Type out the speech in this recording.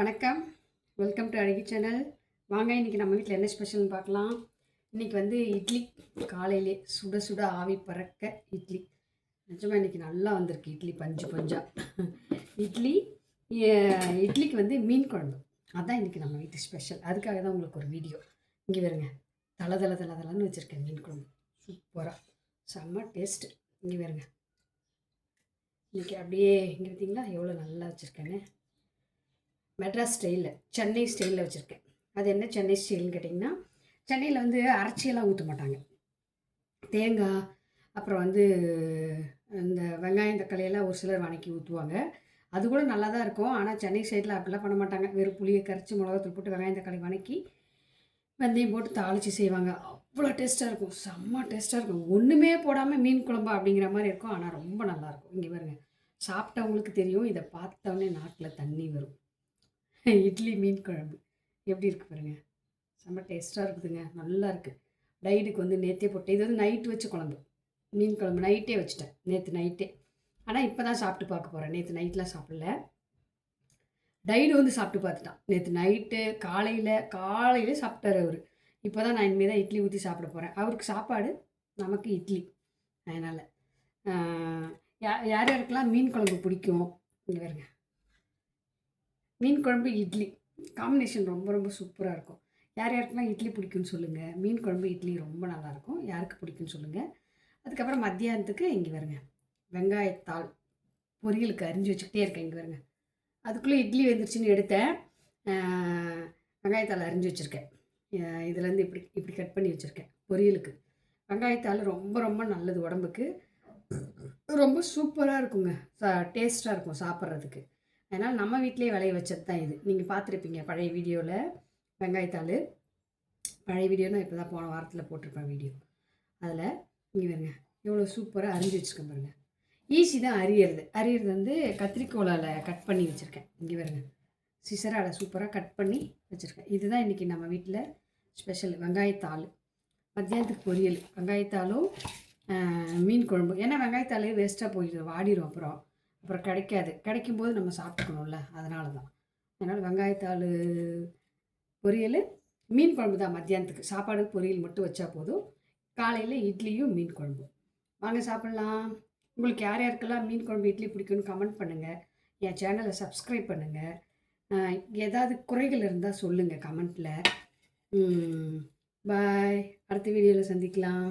வணக்கம். Welcome to அழகி channel. வாங்க, இன்றைக்கி நம்ம வீட்டில் என்ன ஸ்பெஷல்னு பார்க்கலாம். இன்றைக்கி வந்து இட்லி. காலையிலே சுட சுட ஆவி பறக்க இட்லி. நிஜமாக இன்றைக்கி நல்லா வந்திருக்கு இட்லி, பஞ்சு பஞ்சா இட்லி. இட்லிக்கு வந்து மீன் குழம்பு, அதுதான் இன்றைக்கி நம்ம வீட்டு ஸ்பெஷல். அதுக்காக தான் உங்களுக்கு ஒரு வீடியோ. இங்கே வருங்க, தலை தலை தலை தலைன்னு வச்சுருக்கேன் மீன் குழம்பு. சூப்பராக செம்ம டேஸ்ட்டு. இங்கே வருங்க, இன்றைக்கி அப்படியே இங்கே பார்த்தீங்களா எவ்வளோ நல்லா வச்சுருக்கேன்னு. மெட்ராஸ் ஸ்டைலில், சென்னை ஸ்டைலில் வச்சுருக்கேன். அது என்ன சென்னை ஸ்டைல்னு கேட்டிங்கன்னா, சென்னையில் வந்து அரைச்சியெல்லாம் ஊற்ற மாட்டாங்க. தேங்காய், அப்புறம் வந்து இந்த வெங்காயம் தக்காளியெல்லாம் ஒரு சிலர் வணக்கி ஊற்றுவாங்க. அது கூட நல்லா தான் இருக்கும். ஆனால் சென்னை சைடில் அப்படிலாம் பண்ண மாட்டாங்க. வெறும் புளியை கரைச்சி மிளகாத்தூள் போட்டு வெங்காயம் தக்காளி வணக்கி வெந்தயம் போட்டு தாளித்து செய்வாங்க. அவ்வளோ டேஸ்ட்டாக இருக்கும், செம்ம டேஸ்ட்டாக இருக்கும். ஒன்றுமே போடாமல் மீன் குழம்பா அப்படிங்கிற மாதிரி இருக்கும். ஆனால் ரொம்ப நல்லாயிருக்கும். இங்கே பாருங்கள், சாப்பிட்டவங்களுக்கு தெரியும். இதை பார்த்தோன்னே நாக்கில் தண்ணி வரும். இட்லி மீன் குழம்பு எப்படி இருக்குது பாருங்கள், செம்ம டேஸ்ட்டாக இருக்குதுங்க, நல்லா இருக்குது. டைட்டுக்கு வந்து நேற்றே போட்டேன். இது வந்து நைட்டு வச்ச குழம்பு, மீன் குழம்பு நைட்டே வச்சுட்டேன், நேற்று நைட்டே. ஆனால் இப்போ தான் சாப்பிட்டு பார்க்க போகிறேன். நேற்று நைட்லாம் சாப்பிடல. டைடு வந்து சாப்பிட்டு பார்த்துட்டான் நேற்று நைட்டு. காலையில் சாப்பிட்டார் அவர். இப்போ தான் நான் இனிமேல் தான் இட்லி ஊற்றி சாப்பிட போகிறேன். அவருக்கு சாப்பாடு, நமக்கு இட்லி. அதனால் யார் யாருக்கெல்லாம் மீன் குழம்பு பிடிக்கும், இங்கே வருங்க, மீன் குழம்பு இட்லி காம்பினேஷன் ரொம்ப ரொம்ப சூப்பராக இருக்கும். யார் யாருக்கெல்லாம் இட்லி பிடிக்குன்னு சொல்லுங்கள். மீன் குழம்பு இட்லி ரொம்ப நல்லாயிருக்கும். யாருக்கு பிடிக்குன்னு சொல்லுங்கள். அதுக்கப்புறம் மத்தியானத்துக்கு இங்கே வருங்க, வெங்காயத்தாள் பொரியலுக்கு அரிஞ்சு வச்சுக்கிட்டே இருக்கேன். இங்கே வருங்க, அதுக்குள்ளே இட்லி வெந்துருச்சுன்னு எடுத்தேன். வெங்காயத்தாள் அரிஞ்சு வச்சுருக்கேன். இதுலேருந்து இப்படி இப்படி கட் பண்ணி வச்சுருக்கேன் பொரியலுக்கு. வெங்காயத்தாள் ரொம்ப ரொம்ப நல்லது உடம்புக்கு. ரொம்ப சூப்பராக இருக்குங்க, டேஸ்ட்டாக இருக்கும் சாப்பிட்றதுக்கு. அதனால் நம்ம வீட்டிலே விளைய வச்சது தான் இது. நீங்கள் பார்த்துருப்பீங்க பழைய வீடியோவில் வெங்காயத்தாள். பழைய வீடியோனால் இப்போ தான் போன வாரத்தில் போட்டிருப்பேன் வீடியோ. அதில் இங்கே வருங்க, எவ்வளோ சூப்பராக அரிஞ்சு வச்சுருக்கேன் பாருங்கள். ஈஸி தான் அரியறது வந்து கத்திரிக்கோலால் கட் பண்ணி வச்சுருக்கேன். இங்கே வருங்க, சிசரால் சூப்பராக கட் பண்ணி வச்சுருக்கேன். இதுதான் இன்றைக்கி நம்ம வீட்டில் ஸ்பெஷல், வெங்காயத்தாள். மத்தியானத்துக்கு பொரியல், வெங்காயத்தாளும் மீன் குழம்பு. ஏன்னா வெங்காயத்தாள் வேஸ்ட்டாக போயிடுது, வாடிடும். அப்புறம் கிடைக்கும்போது நம்ம சாப்பிட்டுக்கணும்ல, அதனால தான். அதனால் வெங்காயத்தாள் பொரியல், மீன் குழம்பு தான் மத்தியானத்துக்கு. சாப்பாடு பொரியல் மட்டும் வச்சா போதும். காலையில் இட்லியும் மீன் குழம்பு. வாங்க சாப்பிட்லாம். உங்களுக்கு யார் யாருக்கெல்லாம் மீன் குழம்பு இட்லி பிடிக்கும்னு கமெண்ட் பண்ணுங்கள். என் சேனலை சப்ஸ்கிரைப் பண்ணுங்கள். ஏதாவது குறைகள் இருந்தால் சொல்லுங்கள் கமெண்ட்டில். பாய். அடுத்த வீடியோவில் சந்திக்கலாம்.